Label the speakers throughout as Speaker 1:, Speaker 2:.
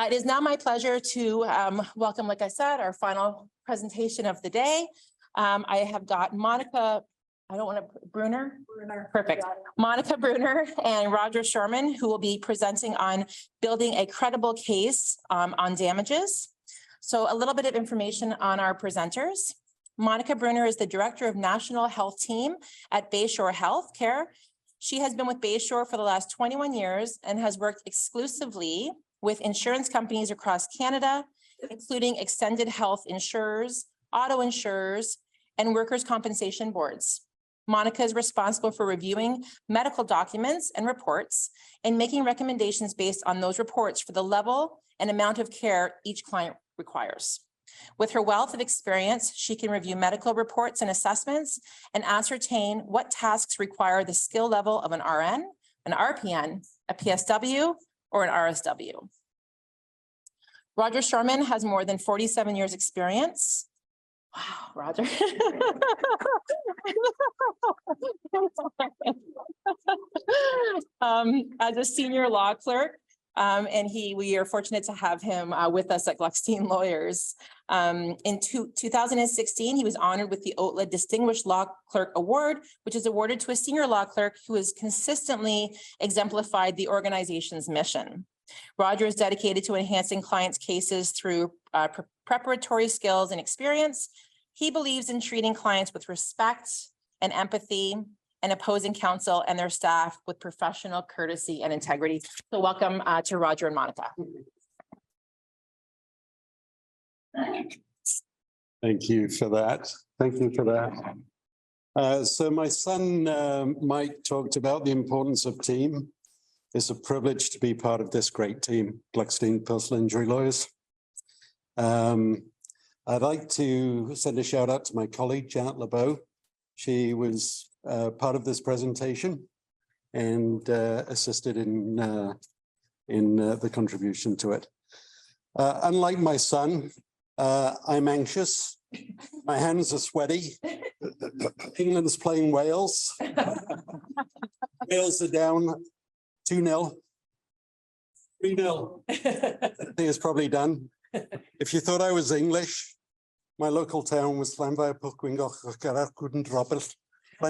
Speaker 1: It is now my pleasure to welcome, like I said, our final presentation of the day. I have got Monika, Brunner? Perfect. Monika Brunner and Roger Shoreman, who will be presenting on building a credible case on damages. So a little bit of information on our presenters. Monika Brunner is the Director of National Health Team at Bayshore Healthcare. She has been with Bayshore for the last 21 years and has worked exclusively with insurance companies across Canada, including extended health insurers, auto insurers, and workers' compensation boards. Monika is responsible for reviewing medical documents and reports and making recommendations based on those reports for the level and amount of care each client requires. With her wealth of experience, she can review medical reports and assessments and ascertain what tasks require the skill level of an RN, an RPN, a PSW, or an RSW. Roger Shoreman has more than 47 years experience. Wow, Roger. As a senior law clerk, and we are fortunate to have him with us at Gluckstein Lawyers. In 2016, he was honored with the OTLA Distinguished Law Clerk Award, which is awarded to a senior law clerk who has consistently exemplified the organization's mission. Roger is dedicated to enhancing clients' cases through preparatory skills and experience. He believes in treating clients with respect and empathy, and opposing counsel and their staff with professional courtesy and integrity. So welcome to Roger and Monika.
Speaker 2: Thank you for that. Thank you for that. So my son, Mike, talked about the importance of team. It's a privilege to be part of this great team, Gluckstein Personal Injury Lawyers. I'd like to send a shout out to my colleague, Janet LeBeau. She was part of this presentation and assisted in the contribution to it. Unlike my son, I'm anxious. My hands are sweaty. England's playing Wales. Wales are down 2-0. 3-0. I think it's probably done. If you thought I was English, my local town was Llanfairpwllgwyngoch Garafgwdn Robert. The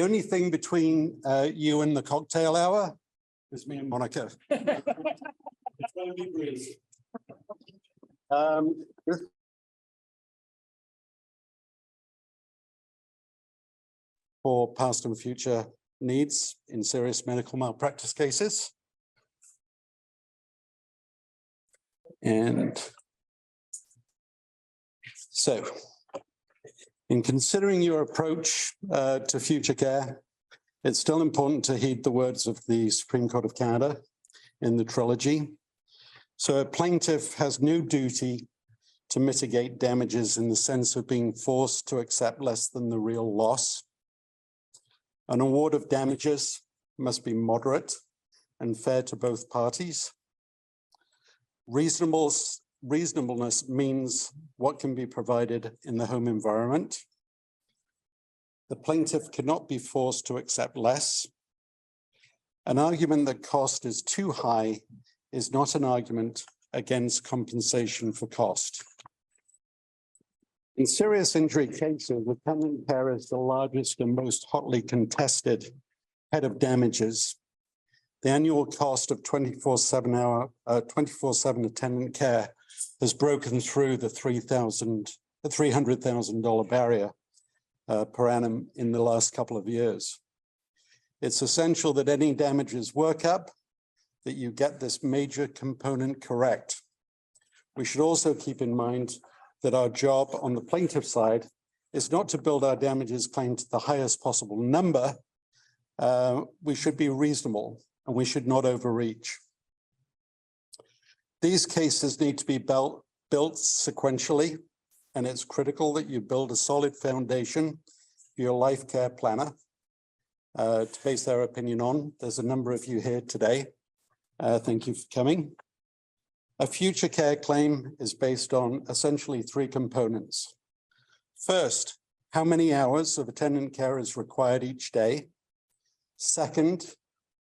Speaker 2: only thing between you and the cocktail hour is me and Monika. It's going to be brief. For past and future needs in serious medical malpractice cases. And so, in considering your approach to future care, it's still important to heed the words of the Supreme Court of Canada in the trilogy. So a plaintiff has no duty to mitigate damages in the sense of being forced to accept less than the real loss. An award of damages must be moderate and fair to both parties. Reasonableness means what can be provided in the home environment. The plaintiff cannot be forced to accept less. An argument that cost is too high is not an argument against compensation for cost. In serious injury cases, attendant care is the largest and most hotly contested head of damages. The annual cost of 24/7 attendant care has broken through the $300,000 barrier per annum in the last couple of years. It's essential that any damages workup, that you get this major component correct. We should also keep in mind that our job on the plaintiff side is not to build our damages claim to the highest possible number. We should be reasonable and we should not overreach. These cases need to be built sequentially, and it's critical that you build a solid foundation for your life care planner to base their opinion on. There's a number of you here today. Thank you for coming. A future care claim is based on essentially 3 components. First, how many hours of attendant care is required each day? Second,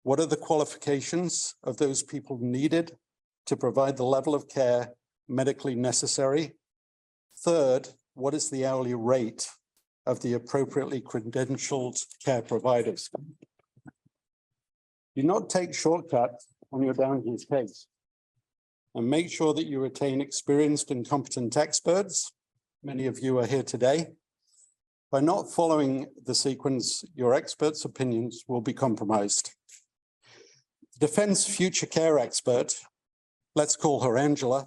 Speaker 2: What are the qualifications of those people needed to provide the level of care medically necessary? Third, what is the hourly rate of the appropriately credentialed care providers? Do not take shortcuts on your damages case, and make sure that you retain experienced and competent experts. Many of you are here today. By not following the sequence, your experts' opinions will be compromised. The defense future care expert, let's call her Angela,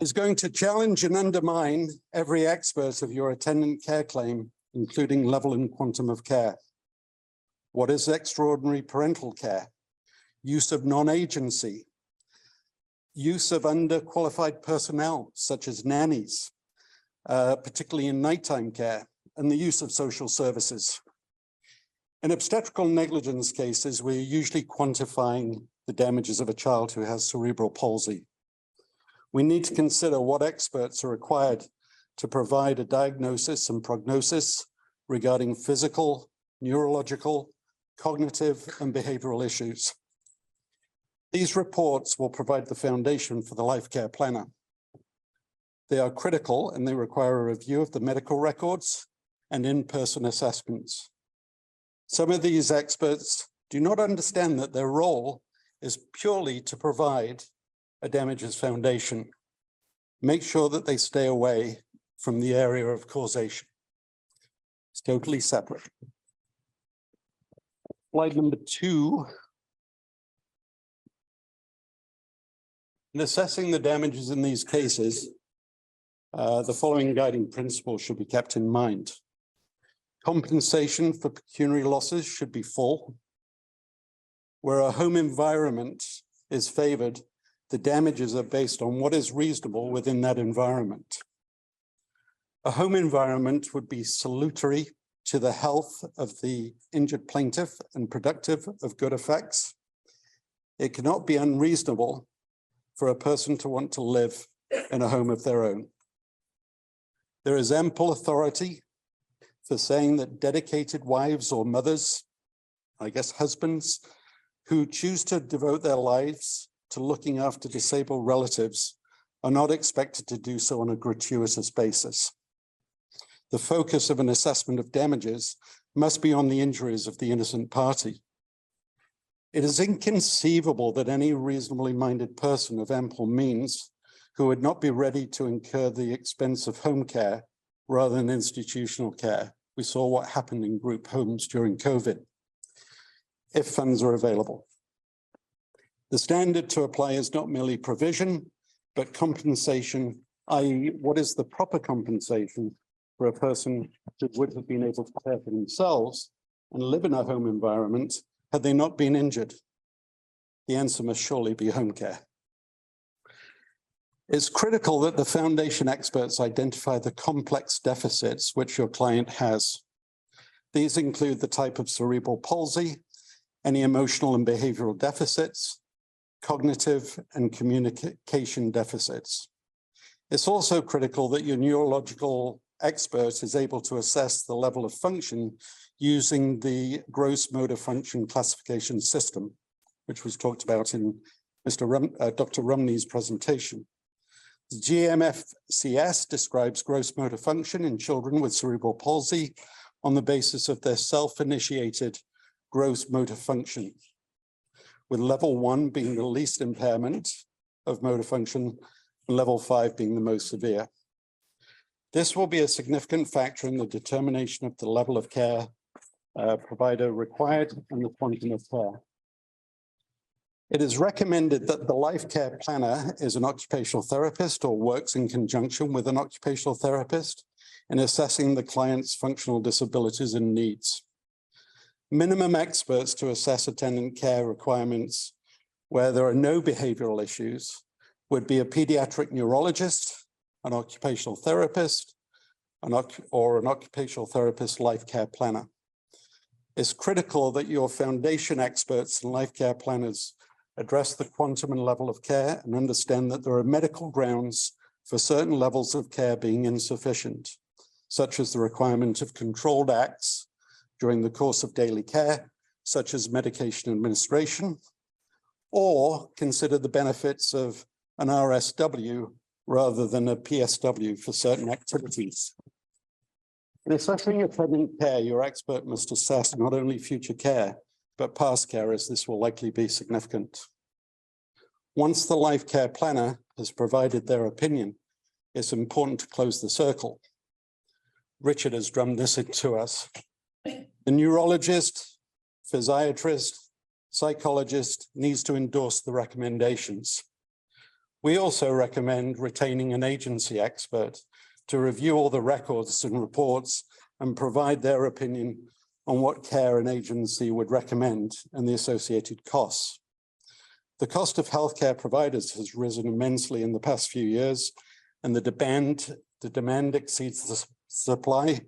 Speaker 2: is going to challenge and undermine every expert of your attendant care claim, including level and quantum of care. What is extraordinary parental care? Use of non-agency, use of underqualified personnel, such as nannies, particularly in nighttime care, and the use of social services. In obstetrical negligence cases, we're usually quantifying the damages of a child who has cerebral palsy. We need to consider what experts are required to provide a diagnosis and prognosis regarding physical, neurological, cognitive, and behavioral issues. These reports will provide the foundation for the life care planner. They are critical and they require a review of the medical records and in-person assessments. Some of these experts do not understand that their role is purely to provide a damages foundation. Make sure that they stay away from the area of causation. It's totally separate. Slide number 2. In assessing the damages in these cases, the following guiding principles should be kept in mind. Compensation for pecuniary losses should be full. Where a home environment is favored, the damages are based on what is reasonable within that environment. A home environment would be salutary to the health of the injured plaintiff and productive of good effects. It cannot be unreasonable for a person to want to live in a home of their own. There is ample authority for saying that dedicated wives or mothers, I guess husbands, who choose to devote their lives to looking after disabled relatives are not expected to do so on a gratuitous basis. The focus of an assessment of damages must be on the injuries of the innocent party. It is inconceivable that any reasonably minded person of ample means who would not be ready to incur the expense of home care rather than institutional care. We saw what happened in group homes during COVID, if funds are available. The standard to apply is not merely provision, but compensation, i.e., what is the proper compensation for a person who would have been able to care for themselves and live in a home environment had they not been injured? The answer must surely be home care. It's critical that the foundation experts identify the complex deficits which your client has. These include the type of cerebral palsy, any emotional and behavioral deficits, cognitive and communication deficits. It's also critical that your neurological expert is able to assess the level of function using the gross motor function classification system, which was talked about in Dr. Rumney's presentation. The GMFCS describes gross motor function in children with cerebral palsy on the basis of their self-initiated gross motor function, with level 1 being the least impairment of motor function and level 5 being the most severe. This will be a significant factor in the determination of the level of care provider required and the quantum of care. It is recommended that the life care planner is an occupational therapist or works in conjunction with an occupational therapist in assessing the client's functional disabilities and needs. Minimum experts to assess attendant care requirements where there are no behavioral issues would be a pediatric neurologist, an occupational therapist, or an occupational therapist life care planner. It's critical that your foundation experts and life care planners address the quantum and level of care and understand that there are medical grounds for certain levels of care being insufficient, such as the requirement of controlled acts during the course of daily care, such as medication administration, or consider the benefits of an RSW rather than a PSW for certain activities. In assessing attendant care, your expert must assess not only future care, but past care, as this will likely be significant. Once the life care planner has provided their opinion, it's important to close the circle. Richard has drummed this into us. The neurologist, physiatrist, psychologist needs to endorse the recommendations. We also recommend retaining an agency expert to review all the records and reports and provide their opinion on what care an agency would recommend and the associated costs. The cost of healthcare providers has risen immensely in the past few years, and the demand exceeds the supply,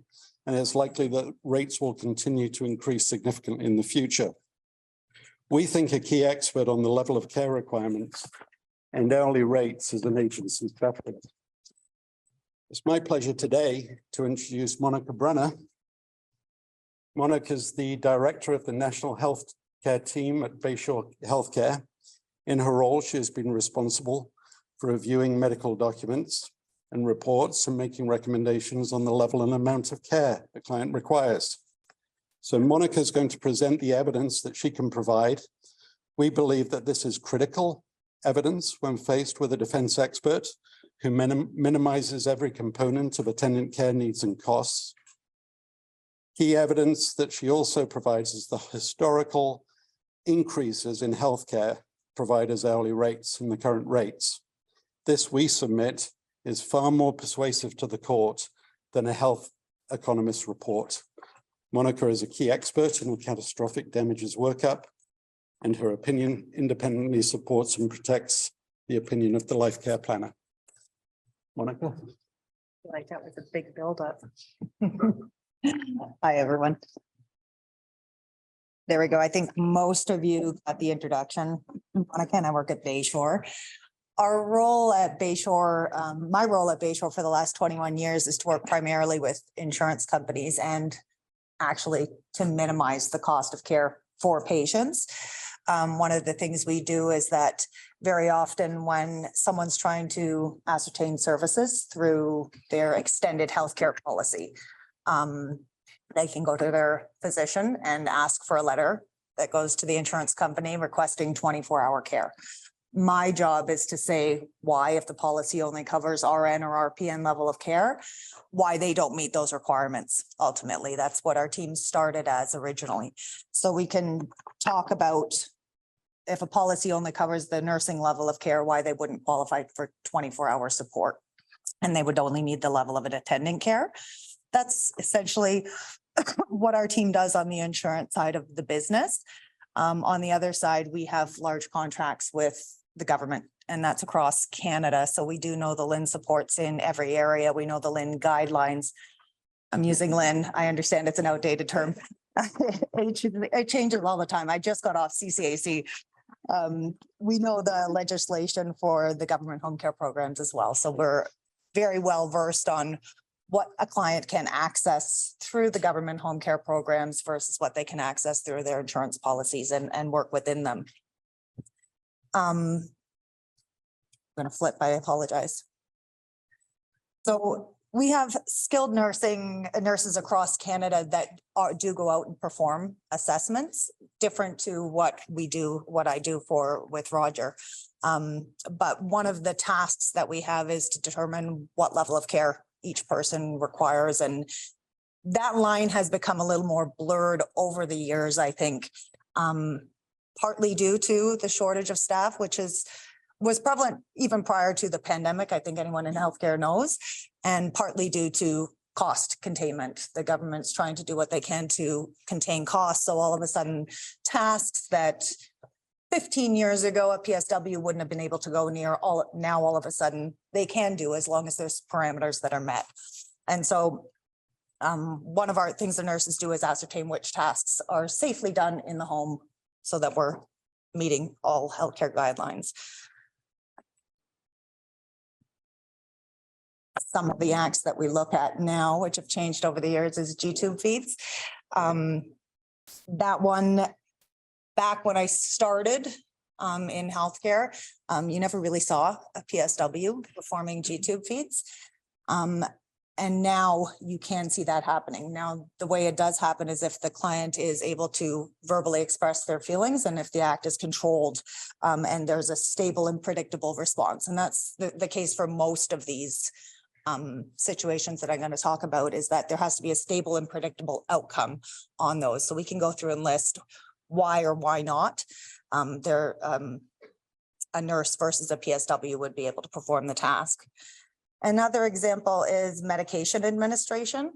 Speaker 2: and it's likely that rates will continue to increase significantly in the future. We think a key expert on the level of care requirements and hourly rates is an agency's preference. It's my pleasure today to introduce Monika Brunner. Monika is the director of the National Healthcare Team at Bayshore Healthcare. In her role, she has been responsible for reviewing medical documents and reports and making recommendations on the level and amount of care the client requires. So Monika is going to present the evidence that she can provide. We believe that this is critical evidence when faced with a defense expert who minimizes every component of attendant care needs and costs. Key evidence that she also provides is the historical increases in healthcare providers' hourly rates and the current rates. This, we submit, is far more persuasive to the court than a health economist report. Monika is a key expert in catastrophic damages workup, and her opinion independently supports and protects the opinion of the life care planner. Monika.
Speaker 3: Like that was a big buildup. Hi, everyone. There we go. I think most of you got the introduction. Monika and I work at Bayshore. Our role at Bayshore, my role at Bayshore for the last 21 years is to work primarily with insurance companies and actually to minimize the cost of care for patients. One of the things we do is that very often when someone's trying to ascertain services through their extended healthcare policy, they can go to their physician and ask for a letter that goes to the insurance company requesting 24-hour care. My job is to say why, if the policy only covers RN or RPN level of care, why they don't meet those requirements. Ultimately, that's what our team started as originally. So we can talk about if a policy only covers the nursing level of care, why they wouldn't qualify for 24-hour support, and they would only need the level of an attendant care. That's essentially what our team does on the insurance side of the business. On the other side, we have large contracts with the government, and that's across Canada. So we do know the LIN supports in every area. We know the LIN guidelines. I'm using LIN. I understand it's an outdated term. It changes all the time. I just got off CCAC. We know the legislation for the government home care programs as well. So we're very well versed on what a client can access through the government home care programs versus what they can access through their insurance policies and work within them. I'm going to flip, I apologize. So we have skilled nurses across Canada that do go out and perform assessments, different to what I do with Roger. But one of the tasks that we have is to determine what level of care each person requires. And that line has become a little more blurred over the years, I think, partly due to the shortage of staff, which was prevalent even prior to the pandemic. I think anyone in healthcare knows, and partly due to cost containment. The government's trying to do what they can to contain costs. So all of a sudden, tasks that 15 years ago, a PSW wouldn't have been able to go near, now all of a sudden they can do, as long as there's parameters that are met. And so one of our things the nurses do is ascertain which tasks are safely done in the home so that we're meeting all healthcare guidelines. Some of the acts that we look at now, which have changed over the years, is G-tube feeds. That one back when I started in healthcare, you never really saw a PSW performing G-tube feeds. And now you can see that happening. Now, the way it does happen is if the client is able to verbally express their feelings and if the act is controlled and there's a stable and predictable response. And that's the case for most of these situations that I'm going to talk about, is that there has to be a stable and predictable outcome on those. So we can go through and list why or why not a nurse versus a PSW would be able to perform the task. Another example is medication administration.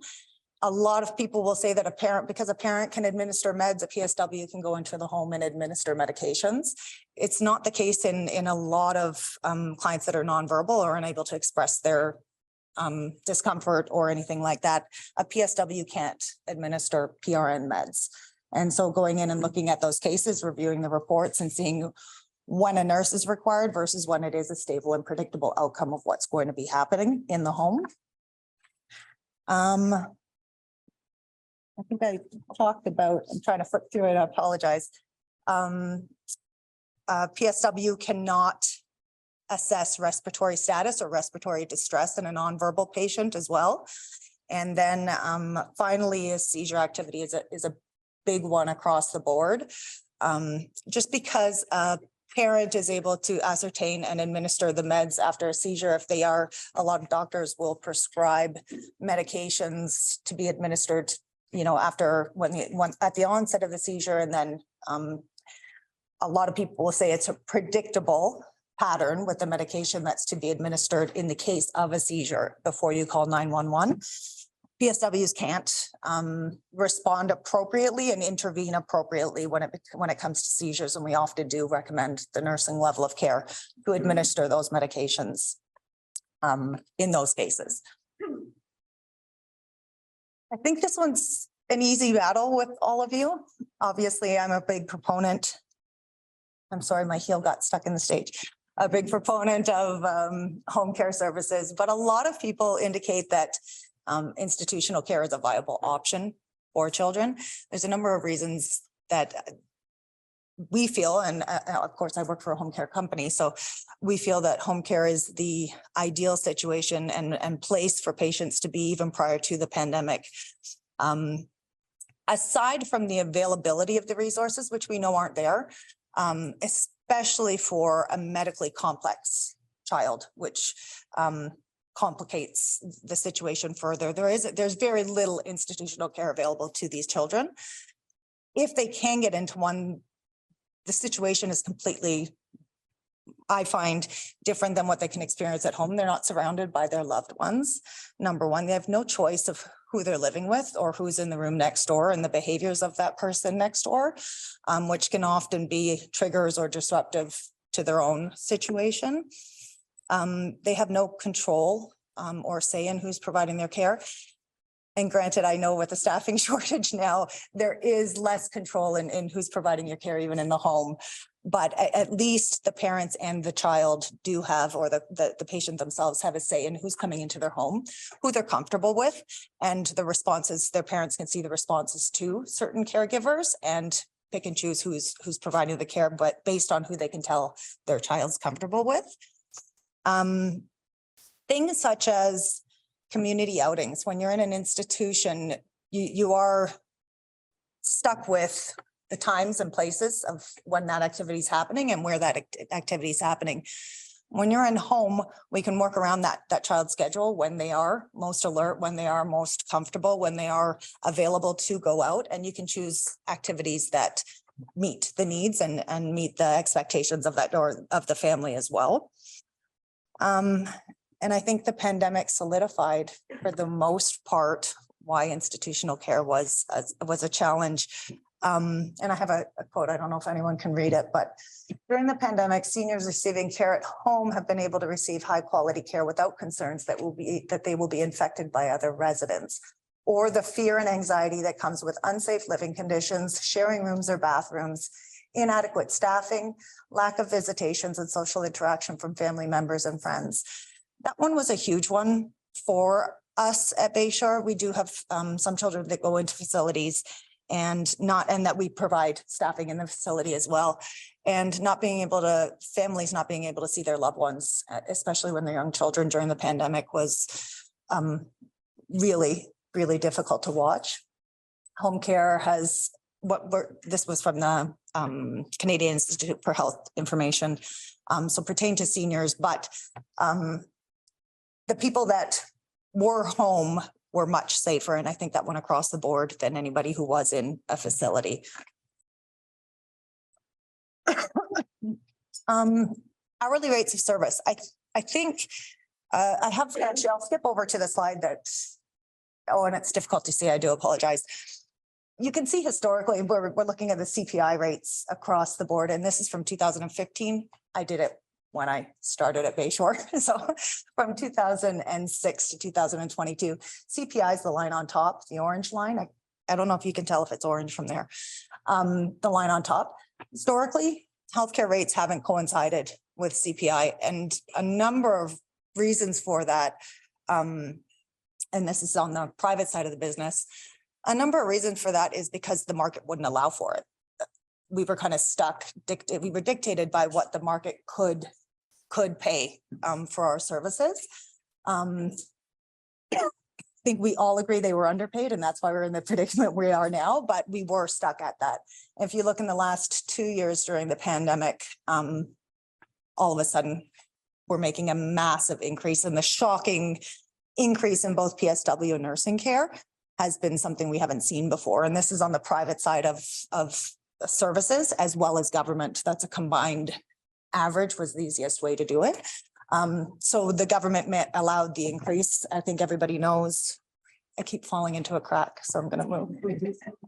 Speaker 3: A lot of people will say that because a parent can administer meds, a PSW can go into the home and administer medications. It's not the case in a lot of clients that are nonverbal or unable to express their discomfort or anything like that. A PSW can't administer PRN meds. And so going in and looking at those cases, reviewing the reports and seeing when a nurse is required versus when it is a stable and predictable outcome of what's going to be happening in the home. I think I talked about, I'm trying to flip through it, I apologize. PSW cannot assess respiratory status or respiratory distress in a nonverbal patient as well. And then finally, seizure activity is a big one across the board. Just because a parent is able to ascertain and administer the meds after a seizure, if they are, a lot of doctors will prescribe medications to be administered, after at the onset of the seizure. And then a lot of people will say it's a predictable pattern with the medication that's to be administered in the case of a seizure before you call 911. PSWs can't respond appropriately and intervene appropriately when it comes to seizures, and we often do recommend the nursing level of care to administer those medications in those cases. I think this one's an easy battle with all of you. Obviously, I'm a big proponent. I'm sorry, my heel got stuck in the stage. A big proponent of home care services, but a lot of people indicate that institutional care is a viable option for children. There's a number of reasons that we feel, and of course I work for a home care company, so we feel that home care is the ideal situation and place for patients to be even prior to the pandemic. Aside from the availability of the resources, which we know aren't there, especially for a medically complex child, which complicates the situation further. There's very little institutional care available to these children. If they can get into one, the situation is completely, I find, different than what they can experience at home. They're not surrounded by their loved ones. Number one, they have no choice of who they're living with or who's in the room next door and the behaviors of that person next door, which can often be triggers or disruptive to their own situation. They have no control or say in who's providing their care. And granted, I know with the staffing shortage now, there is less control in who's providing your care, even in the home. But at least the parents and the child do have, or the patient themselves have a say in who's coming into their home, who they're comfortable with, and the responses. Their parents can see the responses to certain caregivers and pick and choose who's providing the care, but based on who they can tell their child's comfortable with. Things such as community outings. When you're in an institution, you are stuck with the times and places of when that activity is happening and where that activity is happening. When you're in home, we can work around that child's schedule, when they are most alert, when they are most comfortable, when they are available to go out, and you can choose activities that meet the needs and meet the expectations of that or of the family as well. And I think the pandemic solidified, for the most part, why institutional care was a challenge. And I have a quote, I don't know if anyone can read it, but during the pandemic, seniors receiving care at home have been able to receive high quality care without concerns that they will be infected by other residents, or the fear and anxiety that comes with unsafe living conditions, sharing rooms or bathrooms, inadequate staffing, lack of visitations and social interaction from family members and friends. That one was a huge one for us at Bayshore. We do have some children that go into facilities and that we provide staffing in the facility as well. And families not being able to see their loved ones, especially when they're young children during the pandemic, was really, really difficult to watch. Home care has this was from the Canadian Institute for Health Information, so pertain to seniors, but the people that were home were much safer. And I think that went across the board than anybody who was in a facility. Hourly rates of service. I think I have, actually, I'll skip over to the slide that, and it's difficult to see, I do apologize. You can see historically, we're looking at the CPI rates across the board, and this is from 2015. I did it when I started at Bayshore. So from 2006 to 2022, CPI is the line on top, the orange line. I don't know if you can tell if it's orange from there. The line on top. Historically, healthcare rates haven't coincided with CPI, and a number of reasons for that. And this is on the private side of the business. A number of reasons for that is because the market wouldn't allow for it. We were kind of stuck, we were dictated by what the market could pay for our services. I think we all agree they were underpaid, and that's why we're in the predicament we are now, but we were stuck at that. If you look in the last 2 years during the pandemic, all of a sudden, we're making a massive increase, and the shocking increase in both PSW and nursing care has been something we haven't seen before. And this is on the private side of services as well as government. That's a combined average, was the easiest way to do it. So the government allowed the increase. I think everybody knows. I keep falling into a crack, so I'm going to move.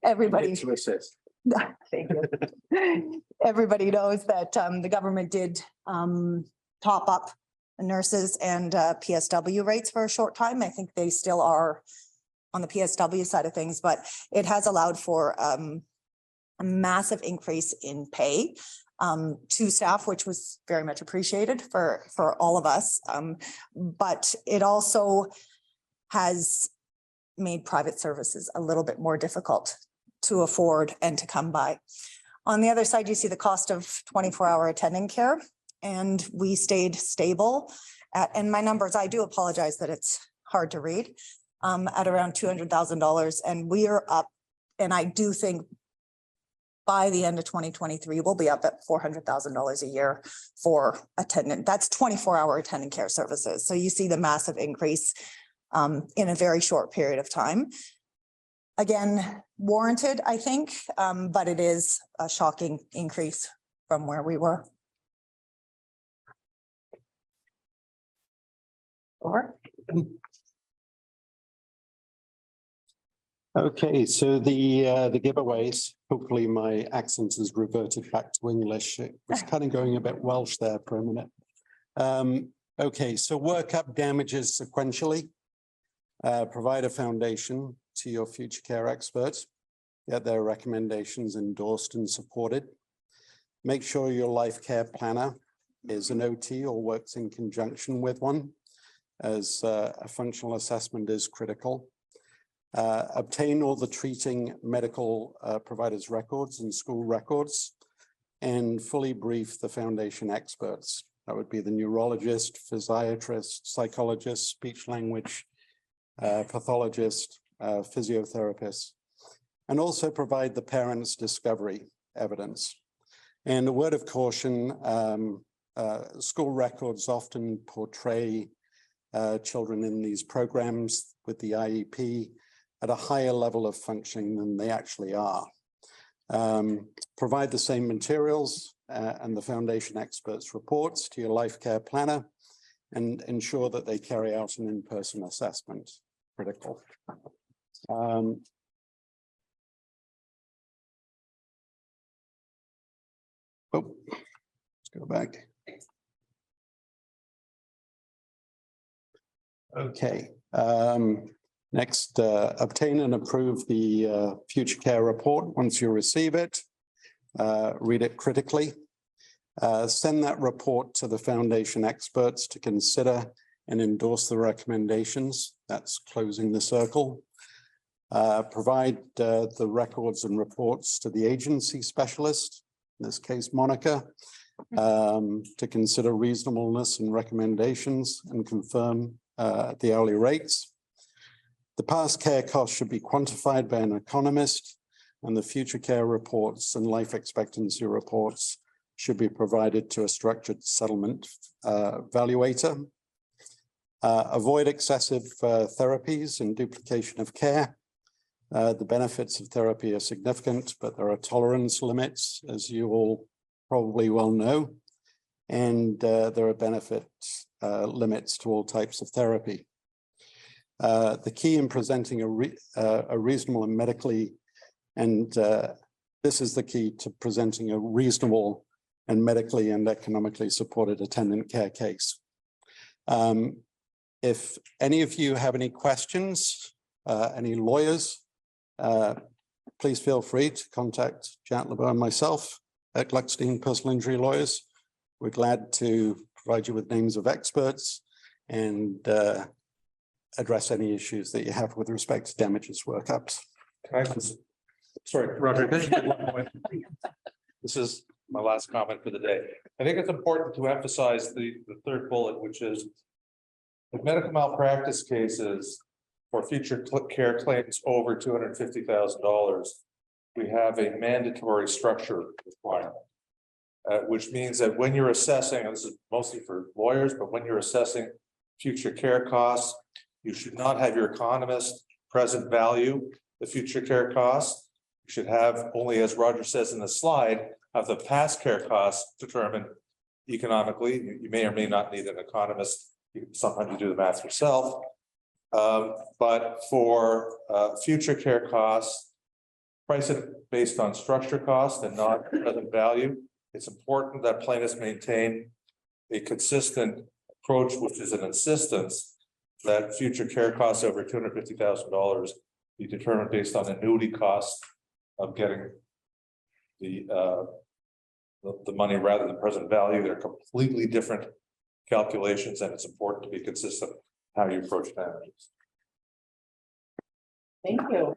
Speaker 3: Everybody. Thank you. Everybody knows that the government did top up nurses and PSW rates for a short time. I think they still are on the PSW side of things, but it has allowed for a massive increase in pay to staff, which was very much appreciated for all of us. But it also has made private services a little bit more difficult to afford and to come by. On the other side, you see the cost of 24-hour attending care, and we stayed stable at, and my numbers, I do apologize that it's hard to read, at around $200,000. And we are up, and I do think by the end of 2023, we'll be up at $400,000 a year for attendant. That's 24-hour attending care services. So you see the massive increase in a very short period of time. Again, warranted, I think, but it is a shocking increase from where we were.
Speaker 2: Okay, so the giveaways, hopefully my accent has reverted back to English. It was kind of going a bit Welsh there for a minute. Okay, so work up damages sequentially, provide a foundation to your future care experts, get their recommendations endorsed and supported. Make sure your life care planner is an OT or works in conjunction with one, as a functional assessment is critical. Obtain all the treating medical providers' records and school records, and fully brief the foundation experts. That would be the neurologist, physiatrist, psychologist, speech language, pathologist, physiotherapist, and also provide the parents' discovery evidence. And a word of caution, school records often portray children in these programs with the IEP at a higher level of functioning than they actually are. Provide the same materials and the foundation experts' reports to your life care planner, and ensure that they carry out an in-person assessment. Critical. Let's go back. Okay. Next, obtain and approve the future care report. Once you receive it, read it critically. Send that report to the foundation experts to consider and endorse the recommendations. That's closing the circle. Provide the records and reports to the agency specialist, in this case, Monika, to consider reasonableness and recommendations and confirm the hourly rates. The past care costs should be quantified by an economist, and the future care reports and life expectancy reports should be provided to a structured settlement valuator. Avoid excessive therapies and duplication of care. The benefits of therapy are significant, but there are tolerance limits, as you all probably well know, and there are benefit limits to all types of therapy. The key in presenting a reasonable and medically, and this is the key to presenting a reasonable and medically and economically supported attendant care case. If any of you have any questions, any lawyers, please feel free to contact Janet LeBeau and myself at Gluckstein Personal Injury Lawyers. We're glad to provide you with names of experts and address any issues that you have with respect to damages workups.
Speaker 4: Sorry, Roger. Can I just make one point? This is my last comment for the day. I think it's important to emphasize the third bullet, which is the medical malpractice cases for future care claims over $250,000. We have a mandatory structure requirement, which means that when you're assessing, and this is mostly for lawyers, but when you're assessing future care costs, you should not have your economist present value the future care costs. You should have only, as Roger says in the slide, have the past care costs determined economically. You may or may not need an economist. Sometimes you do the math yourself. But for future care costs, price it based on structure cost and not present value. It's important that plaintiffs maintain a consistent approach, which is an insistence that future care costs over $250,000 be determined based on annuity costs of getting the money rather than present value. They're completely different calculations, and it's important to be consistent how you approach damages.
Speaker 1: Thank you.